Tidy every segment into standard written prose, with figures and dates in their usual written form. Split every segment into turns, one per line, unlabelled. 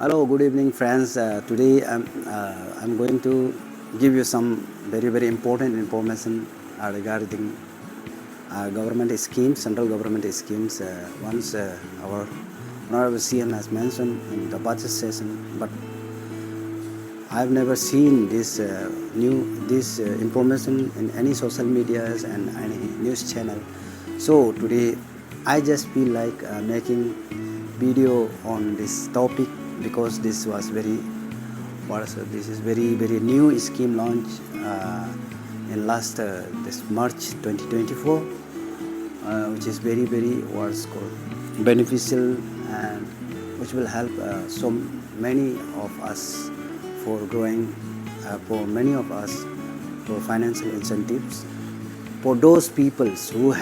Hello, good evening, friends. Today I'm going to give you some very important information regarding government schemes, central government schemes. Once our honorable CM has mentioned in the budget session, but I've never seen this information in any social medias and any news channel. So today I just feel like making video on this topic because this was this is very new scheme launch in last this March 2024, which is very what's called beneficial and which will help so many of us for growing, for many of us for financial incentives for those peoples who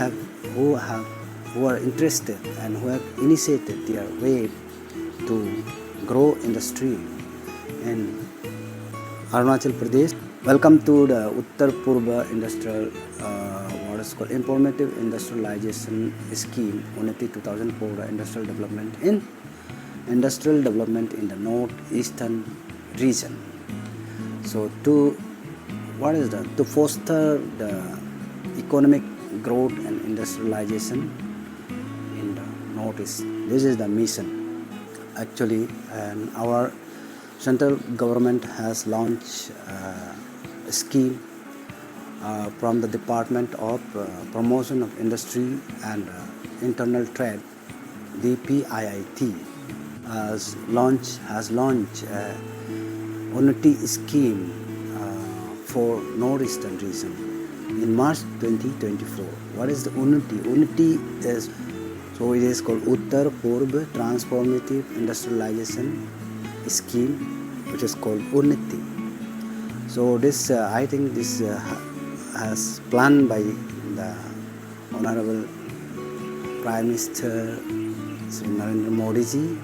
are interested and who have initiated their way to grow industry in Arunachal Pradesh. Welcome to the Uttar Purba Industrial, what is called Informative Industrialization Scheme, UNNATI 2004, Industrial Development in the Northeastern region. So to foster the economic growth and industrialization in the Northeast. This is the mission actually, and our central government has launched a scheme from the Department of Promotion of Industry and Internal Trade, DPIIT, has launched UNNATI scheme for Northeastern region in March 2024. What is the UNNATI? UNNATI is, so it is called Uttar Purba Transformative Industrialization Scheme, which is called UNNATI. So this, I think this has planned by the Honorable Prime Minister Sri Narendra Modi ji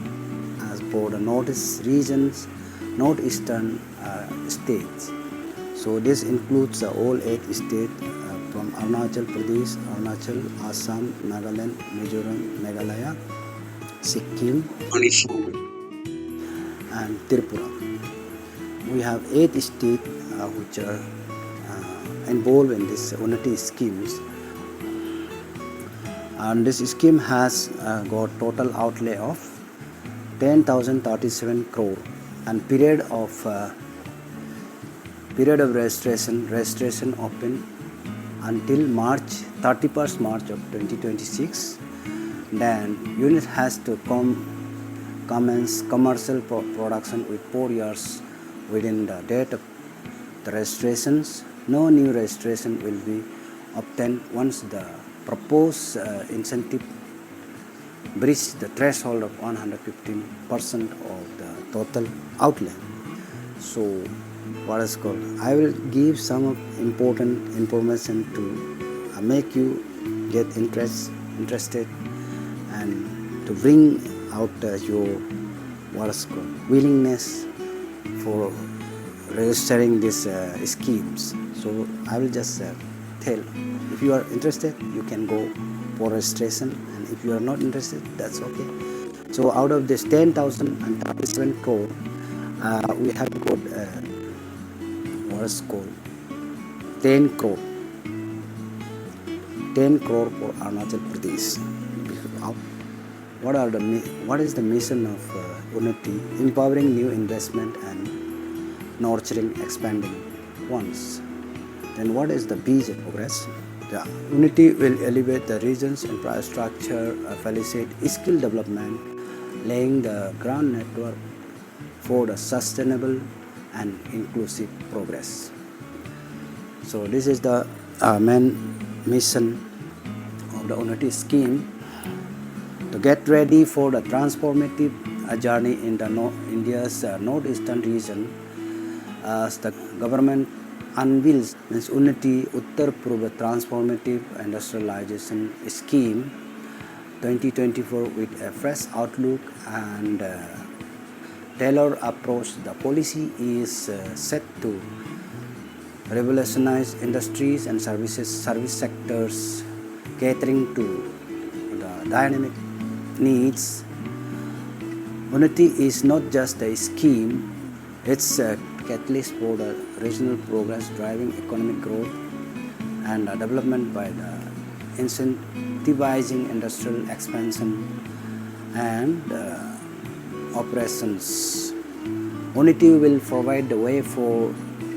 as for the Northeast regions, Northeastern states. So this includes all 8 states from Arunachal Pradesh, Arunachal, Assam, Nagaland, Mizoram, Meghalaya, Sikkim, and Tripura. We have 8 states which are involved in this UNNATI schemes, and this scheme has got total outlay of 10,037 crore and period of registration open until March 31st March of 2026. Then unit has to commence commercial production with 4 years within the date of the registrations. No new registration will be obtained once the proposed incentive breach the threshold of 115% of the total outlay. So what is called, I will give some important information to make you get interested and to bring out your what is called willingness for registering these schemes. So I will just tell, if you are interested you can go for registration, and if you are not interested, that's okay. So out of this 10,037 crore, we have got what is called 10 crore for Arunachal Pradesh. What is the mission of UNNATI? Empowering new investment and nurturing expanding ones. Then what is the vision progress? The UNNATI will elevate the region's infrastructure, facilitate skill development, laying the ground network for the sustainable and inclusive progress. So this is the main mission of the UNNATI scheme, to get ready for the transformative journey in the India's northeastern region, as the government unveils means UNNATI Uttar Purba Transformative Industrialization Scheme 2024 with a fresh outlook and tailored approach. The policy is set to revolutionize industries and service sectors, catering to the dynamic needs UNNATI is not just a scheme, it's a catalyst for the regional progress, driving economic growth and development by the incentivizing industrial expansion and operations. UNNATI will provide the way for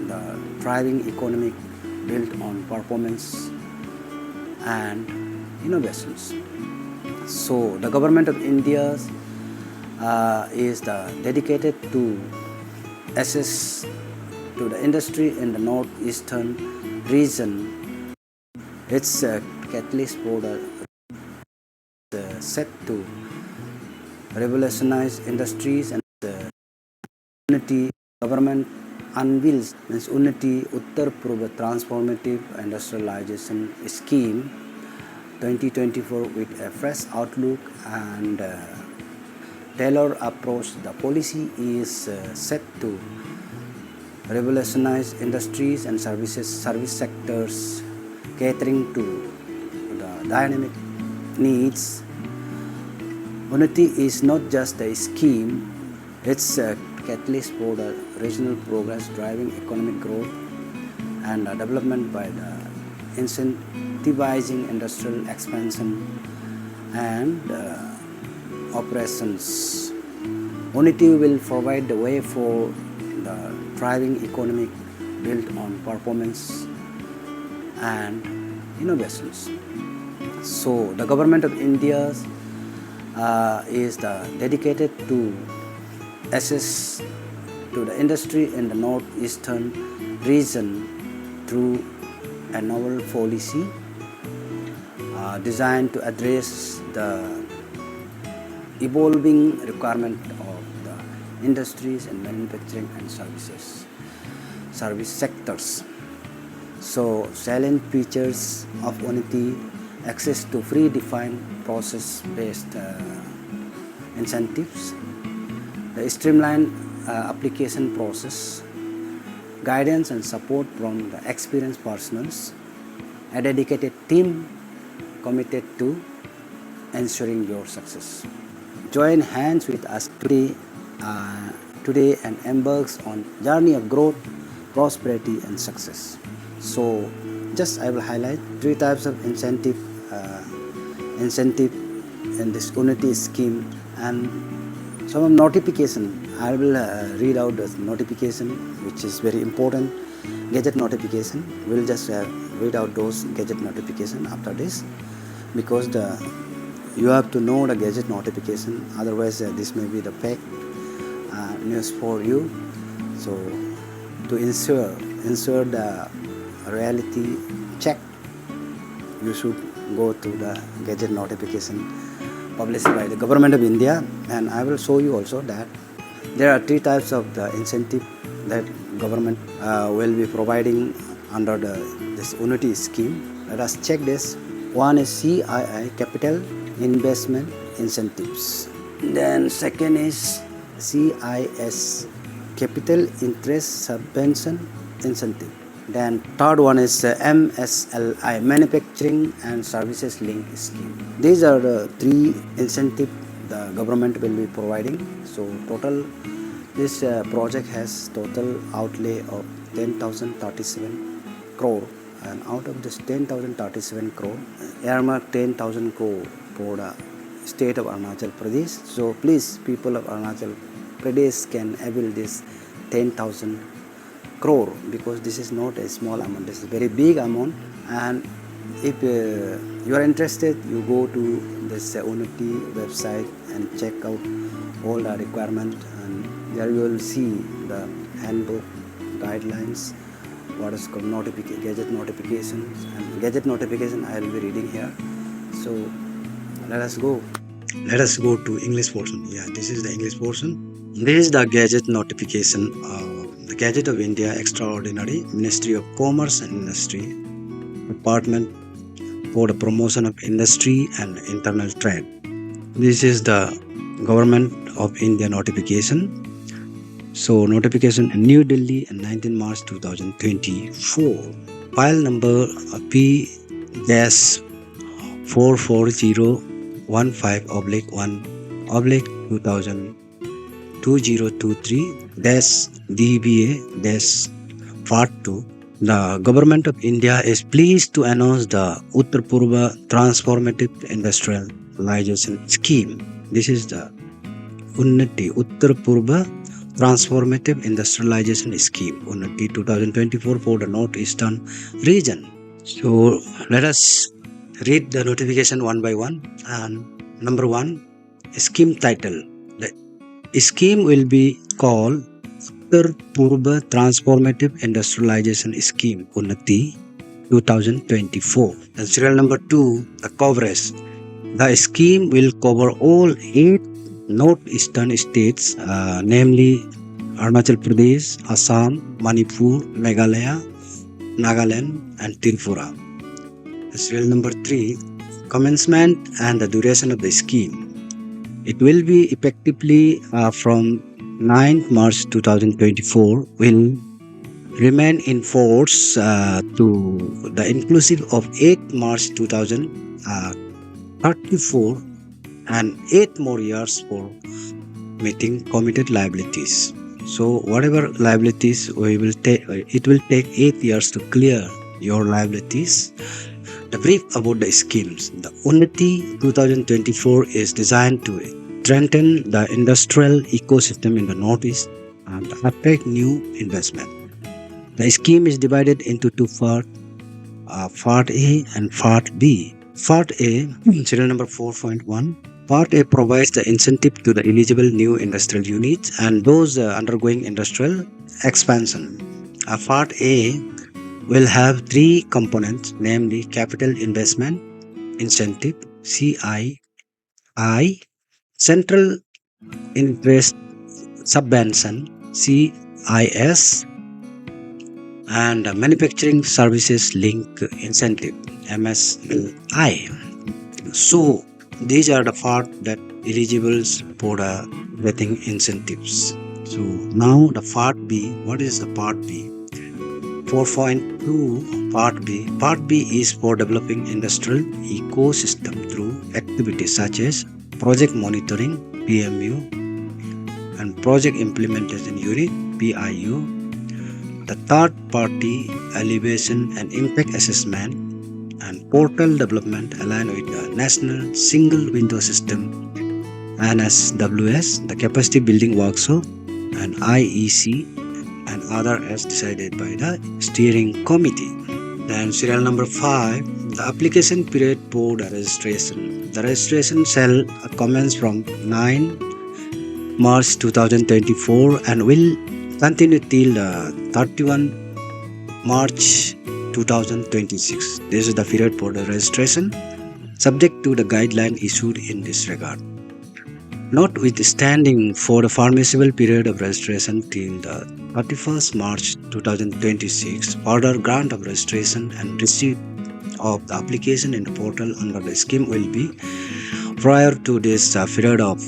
the thriving economic built on performance and innovations. So the government of India is dedicated to assist to the industry in the northeastern region. It's a catalyst for the set to revolutionize industries, and the UNNATI government unveils means UNNATI Uttar Purva Transformative Industrialization Scheme 2024 with a fresh outlook and tailored approach. The policy is set to revolutionize industries and service sectors, catering to the dynamic needs. UNNATI is not just a scheme, it's a catalyst for the regional progress, driving economic growth and development by the incentivizing industrial expansion and operations. UNNATI will provide the way for the thriving economic built on performance and innovations. So the government of India is dedicated to assist to the industry in the northeastern region through a novel policy designed to address the evolving requirement of the industries and manufacturing and service sectors. So salient features of UNNATI: access to predefined process-based incentives, the streamlined application process, guidance and support from the experienced personnels, a dedicated team committed to ensuring your success. Join hands with us today and embarks on journey of growth, prosperity and success. So just I will highlight three types of incentive in this UNNATI scheme, and some notification. I will read out the notification, which is very important. Gadget notification. We'll just read out those gadget notification after this, because you have to know the gadget notification. Otherwise, this may be the fake news for you. So to ensure the reality check, you should go to the gadget notification published by the government of India. And I will show you also that there are three types of the incentive that government will be providing under this UNNATI scheme. Let us check this. One is CII, Capital Investment Incentives. Then second is CIS, Capital Interest Subvention Incentive. Then third one is MSLI, Manufacturing and Services Link Scheme. These are the three incentives the government will be providing. So total, this project has total outlay of 10,037 crore, and out of this 10,037 crore, earmark 10,000 crore for the state of Arunachal Pradesh. So please, people of Arunachal Pradesh can avail this 10,000 crore, because this is not a small amount, this is a very big amount. And if you are interested, you go to this UNNATI website and check out all the requirement, and there you will see the handbook, guidelines, what is called gadget notifications. And gadget notification I will be reading here. So let us go to English portion. Yeah, this is the English portion. This is the gadget notification of the Gadget of India Extraordinary, Ministry of Commerce and Industry, Department for the Promotion of Industry and Internal Trade. This is the Government of India notification. So notification in New Delhi on 19 March 2024. File number P-44015/1/2024. 2023-DBA-Part 2. The Government of India is pleased to announce the Uttar Purva Transformative Industrialization Scheme. This is the UNNATI, Uttar Purva Transformative Industrialization Scheme, UNNATI 2024 for the Northeastern region. So let us read the notification one by one. And number one, scheme title. The scheme will be called Uttar Purva Transformative Industrialization Scheme, UNNATI 2024. And serial number 2, the coverage. The scheme will cover all 8 northeastern states, namely Arunachal Pradesh, Assam, Manipur, Meghalaya, Nagaland, and Tripura. Serial number 3, commencement and the duration of the scheme. It will be effectively from 9th March 2024, will remain in force to the inclusive of 8th March 2034 and 8 more years for meeting committed liabilities. So whatever liabilities we will take, it will take 8 years to clear your liabilities. The brief about the schemes. The UNNATI 2024 is designed to strengthen the industrial ecosystem in the Northeast and attract new investment. The scheme is divided into 2 parts, Part A and Part B. Part A, serial number 4.1. Part A provides the incentive to the eligible new industrial units and those undergoing industrial expansion. Part A will have 3 components, namely capital investment incentive (CII), central interest subvention (CIS), and manufacturing services link incentive (MSLI). So these are the part that eligibles for the getting incentives. So now the part B. What is the part B? 4.2 Part B. Part B is for developing industrial ecosystem through activities such as project monitoring (PMU) and project implementation unit (PIU), the third party elevation and impact assessment, and portal development aligned with the National Single Window System (NSWS), the capacity building workshop, and IEC, and other as decided by the steering committee. Then serial number 5, the application period for the registration. The registration shall commence from 9 March 2024 and will continue till 31 March 2026. This is the period for the registration, subject to the guideline issued in this regard. Notwithstanding for the permissible period of registration till the 31st March 2026, further grant of registration and receipt of the application in the portal under the scheme will be prior to this period of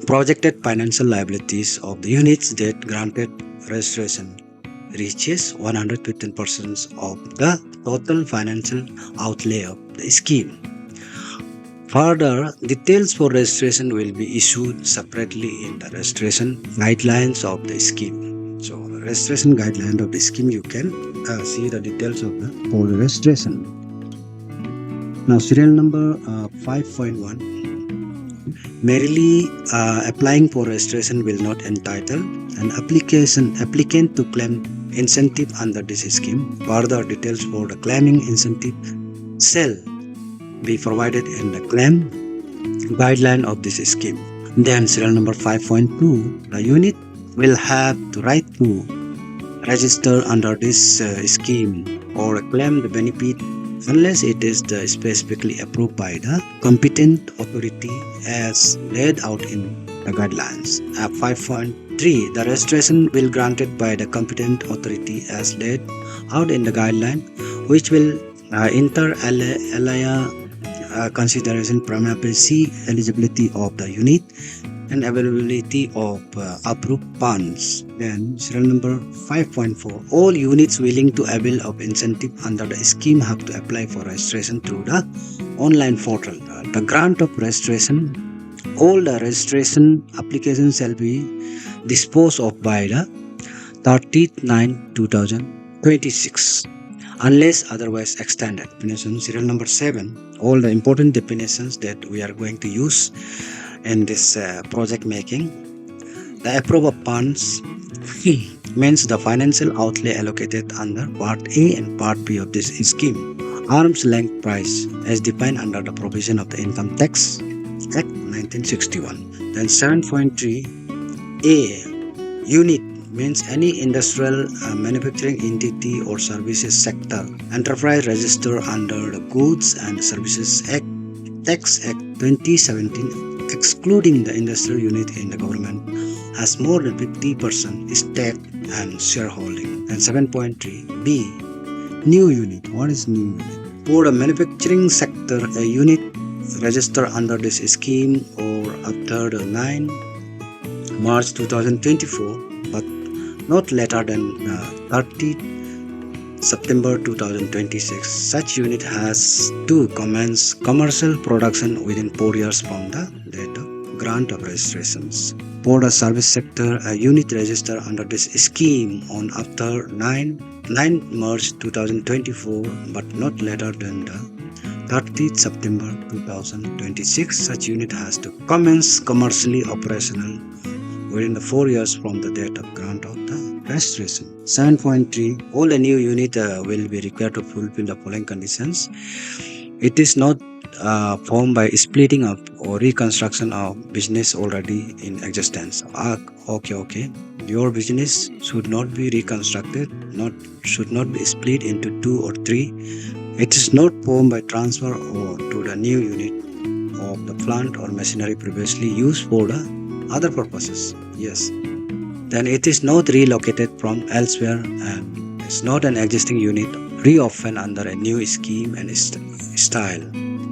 projected financial liabilities of the units that granted registration reaches 115% of the total financial outlay of the scheme. Further, details for registration will be issued separately in the registration guidelines of the scheme. So, registration guideline of the scheme, you can see the details of the for the registration. Now, serial number 5.1. Merely applying for registration will not entitle an applicant to claim incentive under this scheme. Further details for the claiming incentive shall be provided in the claim guideline of this scheme. Then serial number 5.2, the unit will have the right to register under this scheme or claim the benefit unless it is specifically approved by the competent authority as laid out in the guidelines. 5.3, the registration will granted by the competent authority as laid out in the guideline, which will inter alia consideration prima facie eligibility of the unit and availability of approved funds. Then serial number 5.4, all units willing to avail of incentive under the scheme have to apply for registration through the online portal. The grant of registration All the registration applications shall be disposed of by the 30th 9 2026 unless otherwise extended. Definition serial number 7. All the important definitions that we are going to use in this project making. The approval funds means the financial outlay allocated under Part A and Part B of this scheme. Arm's length price as defined under the provision of the Income Tax Act 1961. Then 7.3 A unit means any industrial manufacturing entity or services sector enterprise registered under the Goods and Services Act Tax Act 2017 excluding the industrial unit in the government has more than 50% stake and shareholding. And 7.3 B new unit. What is new unit? For the manufacturing sector, a unit registered under this scheme or after the 9 March 2024 but not later than 30 September 2026. Such unit has to commence commercial production within 4 years from the date of grant of registrations. For the service sector, a unit registered under this scheme on after 9 March 2024 but not later than the 30th September 2026. Such unit has to commence commercially operational within the 4 years from the date of grant of the registration. 7.3 all a new unit will be required to fulfill the following conditions. It is not formed by splitting up or reconstruction of business already in existence. Okay. Your business should not be reconstructed, should not be split into 2 or 3. It is not formed by transfer or to the new unit of the plant or machinery previously used for the other purposes. Yes. Then it is not relocated from elsewhere and is not an existing unit reopened under a new scheme and style.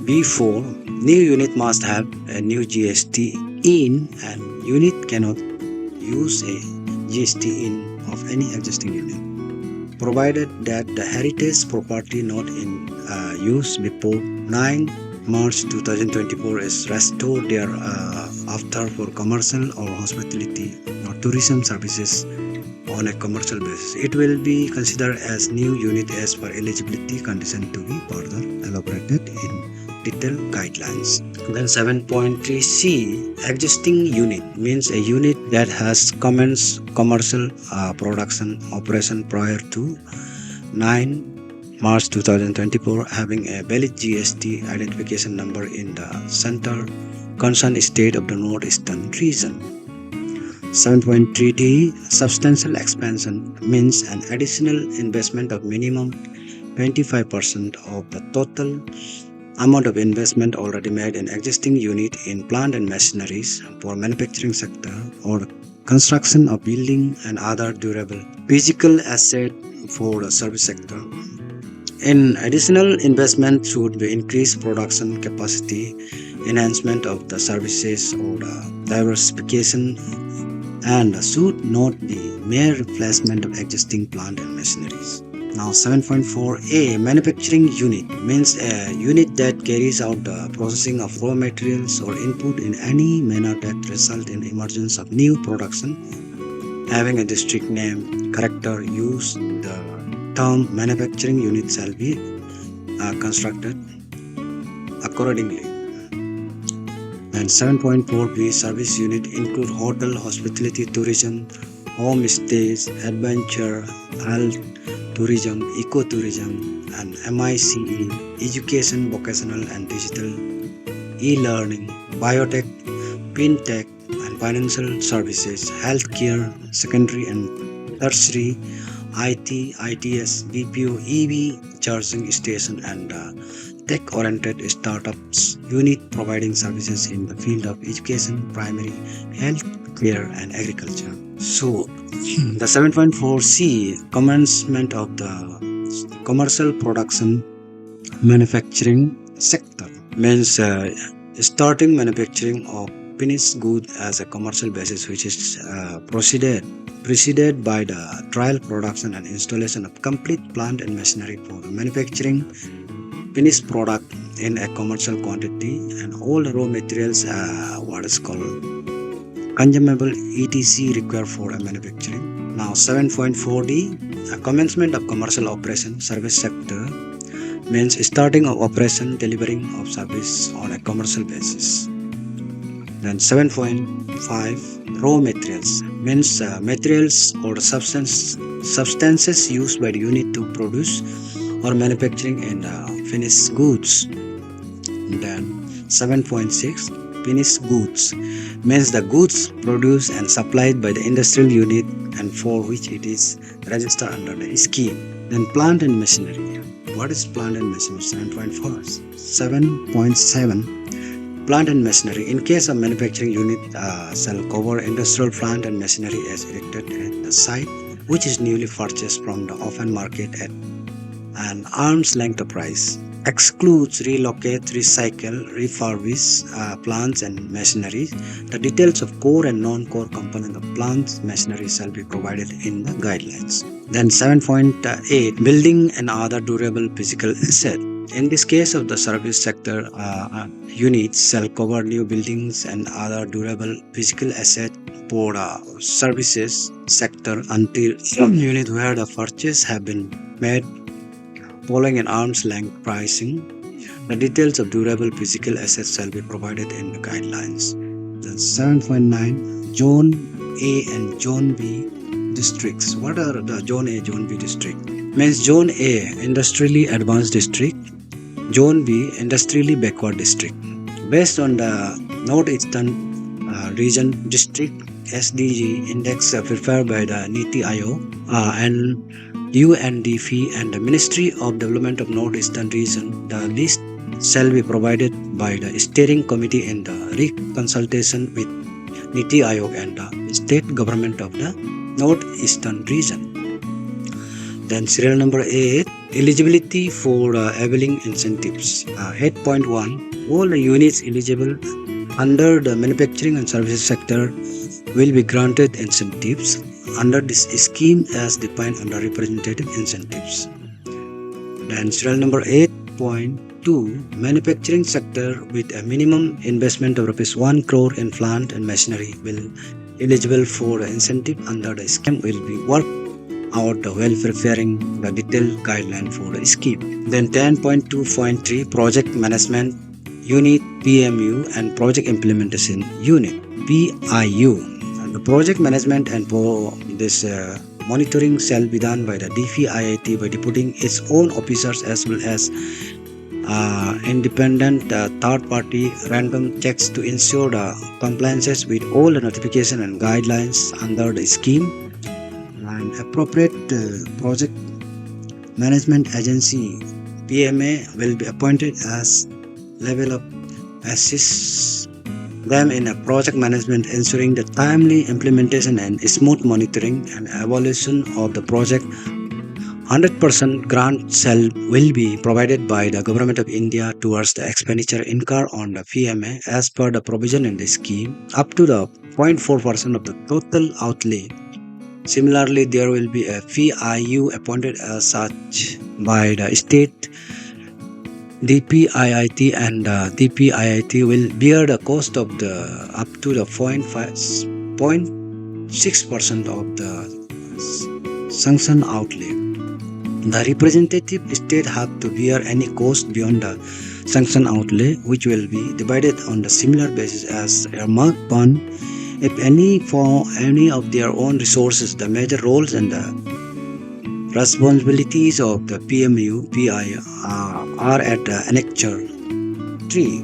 B4 new unit must have a new GST in and unit cannot use a GST in of any existing unit provided that the heritage property not in use before 9 March 2024 is restored thereafter for commercial or hospitality or tourism services on a commercial basis. It will be considered as new unit as per eligibility condition to be further elaborated in detailed guidelines. Then 7.3c existing unit means a unit that has commenced commercial production operation prior to 9 March 2024 having a valid GST identification number in the center concerned state of the northeastern region. 7.3d substantial expansion means an additional investment of minimum 25% of the total amount of investment already made in existing unit in plant and machineries for manufacturing sector or construction of building and other durable physical asset for the service sector. In additional investment should be increased production capacity, enhancement of the services or the diversification, and should not be mere replacement of existing plant and machineries. Now 7.4a manufacturing unit means a unit that carries out the processing of raw materials or input in any manner that result in emergence of new production having a distinct name, character, use. The term manufacturing unit shall be constructed accordingly. And 7.4b service unit include hotel, hospitality, tourism, home stays, adventure, health, tourism, ecotourism, and MICE, education, vocational and digital, e-learning, biotech, fintech, and financial services, healthcare, secondary and tertiary, IT, ITS, BPO, EV, charging station, and tech-oriented startups unit providing services in the field of education, primary, health care, and agriculture. So, the 7.4c commencement of the commercial production manufacturing sector means starting manufacturing of finished good as a commercial basis, which is preceded by the trial production and installation of complete plant and machinery for the manufacturing finished product in a commercial quantity, and all raw materials what is called consumable etc required for a manufacturing. Now 7.4d, commencement of commercial operation service sector means starting of operation delivering of service on a commercial basis. Then 7.5 raw materials means materials or substances used by the unit to produce or manufacturing in finished goods. Then 7.6 finished goods means the goods produced and supplied by the industrial unit and for which it is registered under the scheme. Then plant and machinery. What is plant and machinery? 7.4. 7.7 plant and machinery. In case of manufacturing unit shall cover industrial plant and machinery as erected at the site which is newly purchased from the open market at an arm's length price. Excludes relocate, recycle, refurbish plants and machinery. The details of core and non-core component of plants machinery shall be provided in the guidelines. Then 7.8 building and other durable physical asset. In this case of the service sector, units shall cover new buildings and other durable physical asset for services sector until unit where the purchase have been made following an arm's length pricing. The details of durable physical assets shall be provided in the guidelines. Then 7.9 Zone A and Zone B districts. What are the Zone A, Zone B district? Means Zone A industrially advanced district, Zone B industrially backward district. Based on the northeastern region district SDG index prepared by the NITI Aayog and UNDP and the Ministry of Development of Northeastern Region, the list shall be provided by the steering committee in the reconsultation with NITI Aayog and the state government of the Northeastern Region. Then serial number 8, eligibility for availing incentives. 8.1, all the units eligible under the manufacturing and services sector will be granted incentives under this scheme as defined under representative incentives. Then serial number 8.2, manufacturing sector with a minimum investment of ₹1 crore in plant and machinery will eligible for incentive under the scheme will be worked out while preparing the detailed guideline for the scheme. Then 10.2.3, project management unit PMU and project implementation unit PIU. The project management and for this monitoring shall be done by the DPIIT by deputing its own officers as well as independent third party random checks to ensure the compliances with all the notification and guidelines under the scheme. And appropriate project management agency PMA will be appointed as level of assist them in a project management, ensuring the timely implementation and smooth monitoring and evaluation of the project. 100% grant will be provided by the Government of India towards the expenditure incurred on the PMA as per the provision in the scheme up to the 0.4% of the total outlay. Similarly, there will be a PIU appointed as such by the state DPIIT and DPIIT will bear the cost of the up to the 0.6% of the sanction outlay. The representative state have to bear any cost beyond the sanction outlay, which will be divided on the similar basis as earmarked fund, if any, for any of their own resources. The major roles and the responsibilities of the PMU PI are at Annexure 3.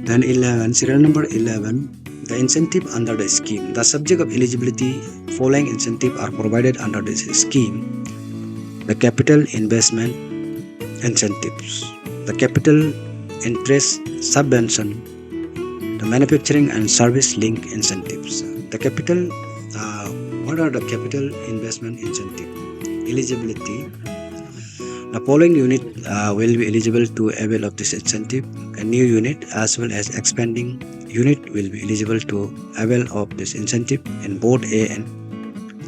Then 11, serial number 11, the incentive under the scheme. The subject of eligibility following incentive are provided under this scheme: the capital investment incentives, the capital interest subvention, the manufacturing and service link incentives. The capital what are the capital investment incentive? Eligibility. The following unit will be eligible to avail of this incentive. A new unit as well as expanding unit will be eligible to avail of this incentive in both A and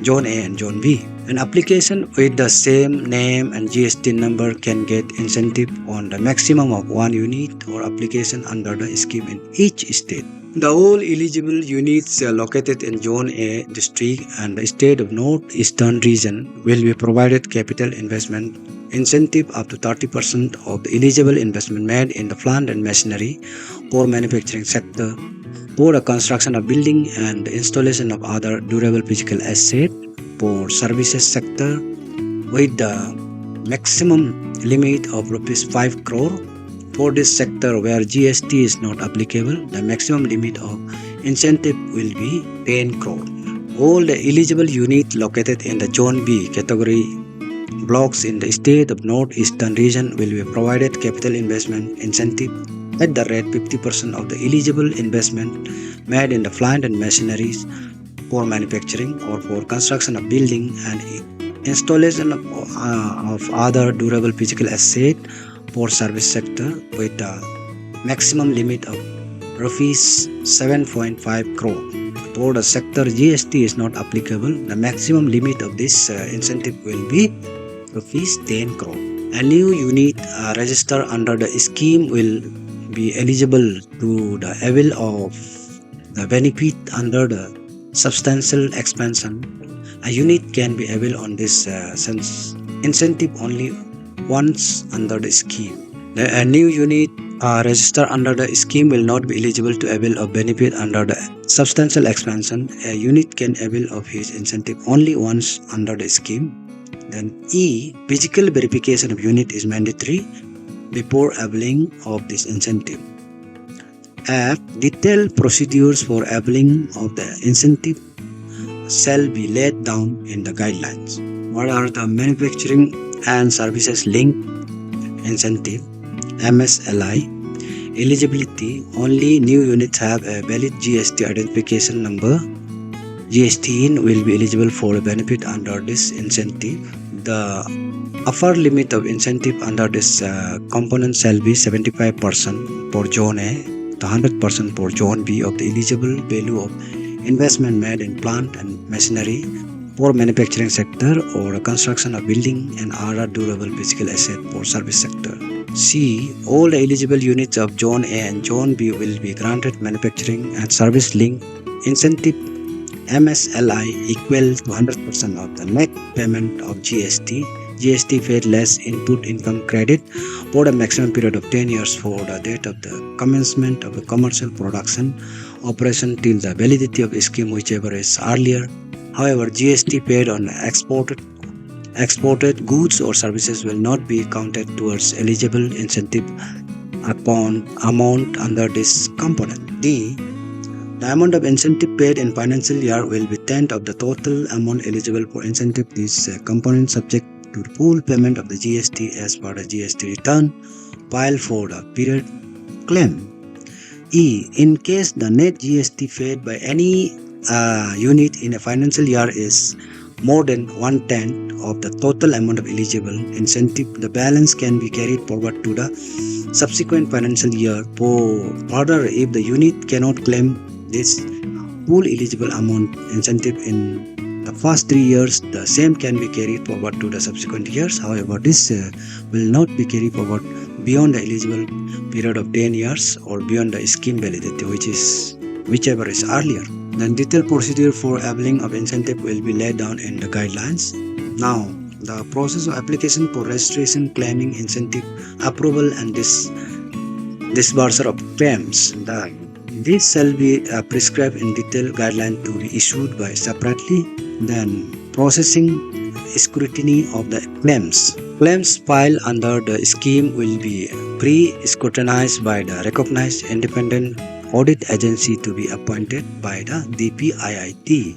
Zone A and Zone B. An application with the same name and GST number can get incentive on the maximum of 1 unit or application under the scheme in each state. The all eligible units located in Zone A district and the state of Northeastern region will be provided capital investment incentive up to 30% of the eligible investment made in the plant and machinery for manufacturing sector, for the construction of building and the installation of other durable physical asset, for services sector with the maximum limit of rupees 5 crore. For this sector where GST is not applicable, the maximum limit of incentive will be 10 crore. All the eligible units located in the Zone B category blocks in the state of Northeastern region will be provided capital investment incentive at the rate 50% of the eligible investment made in the plant and machineries for manufacturing or for construction of building and installation of other durable physical asset for service sector with a maximum limit of rupees 7.5 crore. For the sector GST is not applicable, the maximum limit of this incentive will be rupees 10 crore. A new unit registered under the scheme will be eligible to the avail of the benefit under the substantial expansion. A unit can be availed on this incentive only once under the scheme. A new unit registered under the scheme will not be eligible to avail of benefit under the substantial expansion. A unit can avail of his incentive only once under the scheme. Then E, physical verification of unit is mandatory before availing of this incentive. F, detailed procedures for availing of the incentive shall be laid down in the guidelines. What are the manufacturing and services linked incentive? MSLI. Eligibility, only new units have a valid GST identification number. GST in will be eligible for a benefit under this incentive. The upper limit of incentive under this component shall be 75% for Zone A, the 100% for Zone B of the eligible value of investment made in plant and machinery for manufacturing sector or construction of building and other durable physical asset for service sector. C, all the eligible units of Zone A and Zone B will be granted manufacturing and service linked incentive MSLI equal to 100% of the net payment of GST. GST paid less input income credit for a maximum period of 10 years for the date of the commencement of the commercial production operation till the validity of the scheme, whichever is earlier. However, GST paid on exported goods or services will not be counted towards eligible incentive upon amount under this component. D, the amount of incentive paid in financial year will be 10th of the total amount eligible for incentive. This component subject to the full payment of the GST as per the GST return filed for the period claim. E, in case the net GST paid by any unit in a financial year is more than 1/10 of the total amount of eligible incentive, the balance can be carried forward to the subsequent financial year. Further, if the unit cannot claim this full eligible amount incentive in the first 3 years, the same can be carried forward to the subsequent years. However, this will not be carried forward beyond the eligible period of 10 years or beyond the scheme validity, whichever is earlier. Then detailed procedure for availing of incentive will be laid down in the guidelines. Now, the process of application for registration, claiming incentive, approval and disbursal of claims. This shall be prescribed in detailed guideline to be issued by separately. Then processing scrutiny of the claims. Claims filed under the scheme will be pre-scrutinized by the recognized independent audit agency to be appointed by the DPIIT.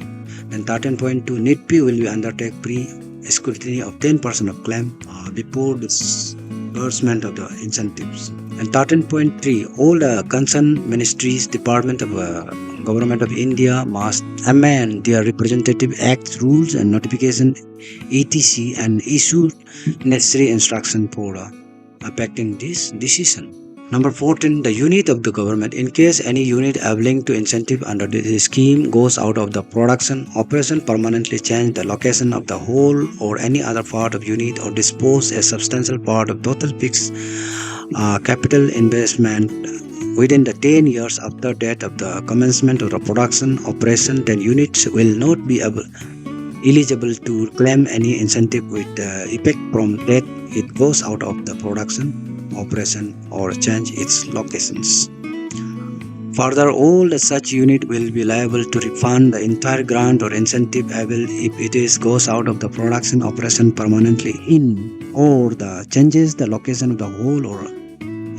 Then 13.2, NITP will be undertake pre-scrutiny of 10% of claim before disbursement of the incentives. And 13.3, all the concerned ministries, Department of Government of India must amend their representative acts, rules and notification etc. and issue necessary instruction for affecting this decision. Number 14, the unit of the government. In case any unit availing to incentive under the scheme goes out of the production operation, permanently change the location of the whole or any other part of unit, or dispose a substantial part of total fixed capital investment within the 10 years after date of the commencement of the production operation, then units will not be eligible to claim any incentive with effect from date it goes out of the production operation or change its locations. Further, all such unit will be liable to refund the entire grant or incentive available if it is goes out of the production operation permanently in or the changes the location of the whole or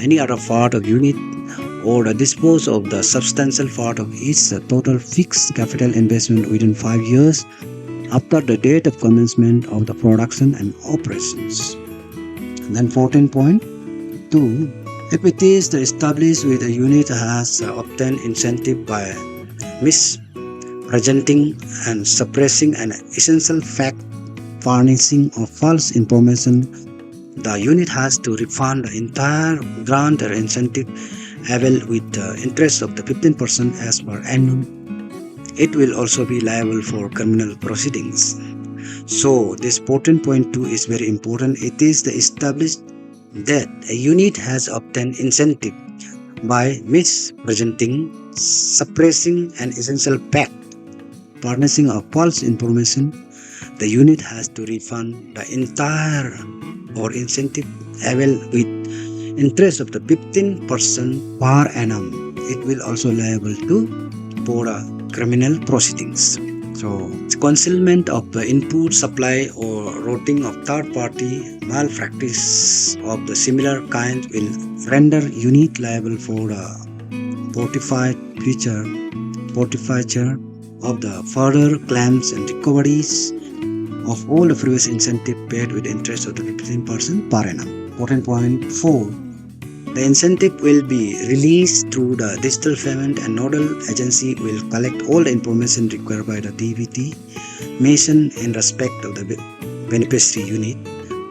any other part of unit, or the dispose of the substantial part of its total fixed capital investment within 5 years after the date of commencement of the production and operations. And then 14.2, if it is established with a unit has obtained incentive by misrepresenting and suppressing an essential fact, furnishing of false information, the unit has to refund the entire grant or incentive available with the interest of the 15% as per annum. It will also be liable for criminal proceedings. So this 14.2 is very important. It is established that a unit has obtained incentive by misrepresenting, suppressing an essential fact, furnishing of false information. The unit has to refund the entire or incentive available with interest of the 15% per annum. It will also liable to for criminal proceedings. So, concealment of the input, supply, or routing of third-party malpractice of the similar kind will render unit liable for forfeiture of the further claims and recoveries of all the previous incentive paid with interest of the 15% per annum. 14.4. The incentive will be released through the digital payment, and nodal agency will collect all the information required by the DVT mentioned in respect of the beneficiary unit.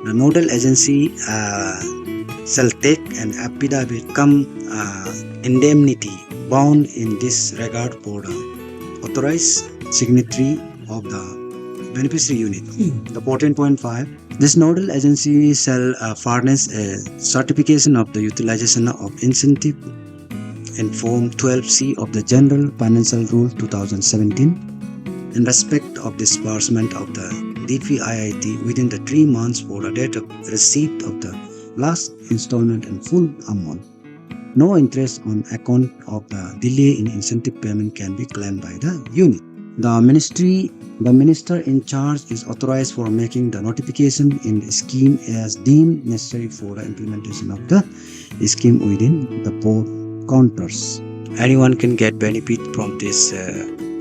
The nodal agency shall take an affidavit cum indemnity bound in this regard for the authorized signatory of the beneficiary unit. The 14.5. This nodal agency shall furnish a certification of the utilization of incentive in Form 12C of the General Financial Rule 2017 in respect of disbursement of the DPIIT within the 3 months for the date of receipt of the last installment in full amount. No interest on account of the delay in incentive payment can be claimed by the unit. The minister in charge is authorized for making the notification in the scheme as deemed necessary for the implementation of the scheme within the 4 counters. Anyone can get benefit from this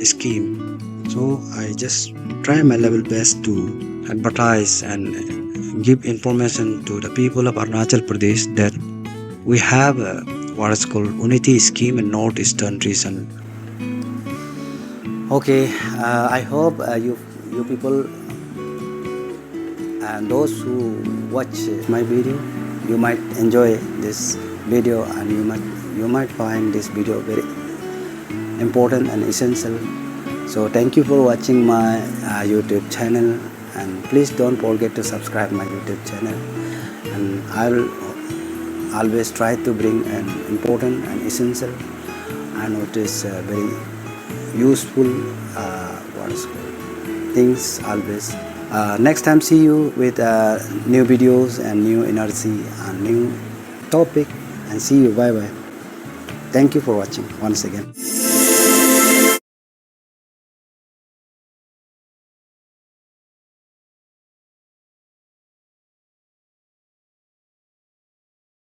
scheme. So I just try my level best to advertise and give information to the people of Arunachal Pradesh that we have what is called UNNATI scheme in northeastern region. Okay, I hope you people and those who watch my video, you might enjoy this video, and you might find this video very important and essential. So thank you for watching my YouTube channel, and please don't forget to subscribe my YouTube channel, and I'll always try to bring an important and essential and what is very useful things always. Next time, see you with new videos and new energy and new topic, and see you. Bye bye. Thank you for watching once again.